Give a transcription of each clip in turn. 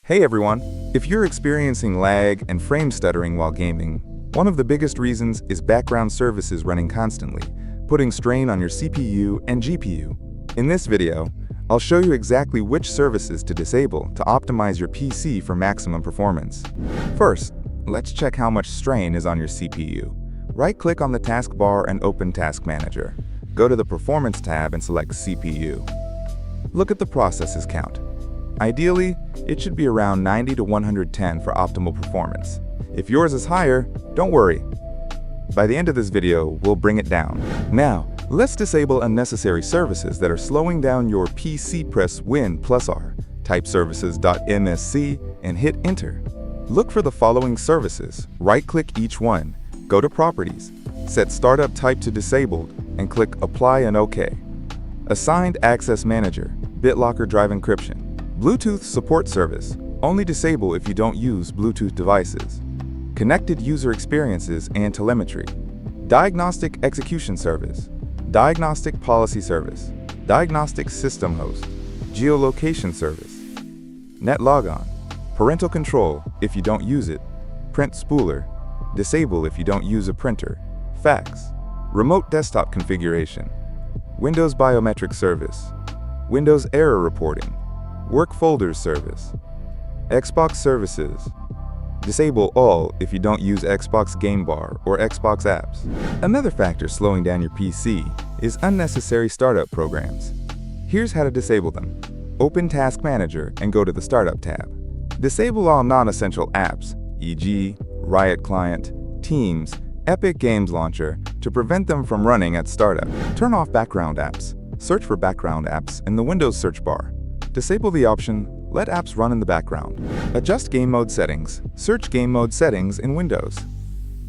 Hey everyone! If you're experiencing lag and frame stuttering while gaming, one of the biggest reasons is background services running constantly, putting strain on your CPU and GPU. In this video, I'll show you exactly which services to disable to optimize your PC for maximum performance. First, let's check how much strain is on your CPU. Right-click on the taskbar and open Task Manager. Go to the Performance tab and select CPU. Look at the processes count. Ideally, it should be around 90 to 110 for optimal performance. If yours is higher, don't worry. By the end of this video, we'll bring it down. Now, let's disable unnecessary services that are slowing down your PC. Press Win+R, type services.msc, and hit Enter. Look for the following services. Right-click each one, go to Properties, set Startup Type to Disabled, and click Apply and OK. Assigned Access Manager, BitLocker Drive Encryption. Bluetooth Support Service, only disable if you don't use Bluetooth devices. Connected User Experiences and Telemetry. Diagnostic Execution Service. Diagnostic Policy Service. Diagnostic System Host. Geolocation Service. Net Logon. Parental Control if you don't use it. Print Spooler. Disable if you don't use a printer. Fax. Remote Desktop Configuration. Windows Biometric Service. Windows Error Reporting. Work Folders Service. Xbox Services. Disable all if you don't use Xbox Game Bar or Xbox apps. Another factor slowing down your PC is unnecessary startup programs. Here's how to disable them. Open Task Manager and go to the Startup tab. Disable all non-essential apps, e.g., Riot Client, Teams, Epic Games Launcher, to prevent them from running at startup. Turn off background apps. Search for background apps in the Windows search bar. Disable the option, Let apps run in the background. Adjust game mode settings. Search game mode settings in Windows.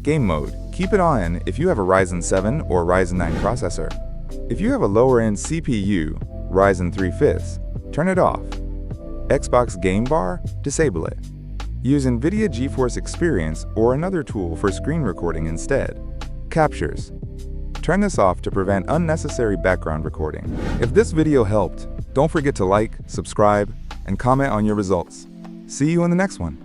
Game mode, keep it on if you have a Ryzen 7 or Ryzen 9 processor. If you have a lower-end CPU, Ryzen 3/5, turn it off. Xbox Game Bar, disable it. Use NVIDIA GeForce Experience or another tool for screen recording instead. Captures. Turn this off to prevent unnecessary background recording. If this video helped, don't forget to like, subscribe, and comment on your results. See you in the next one.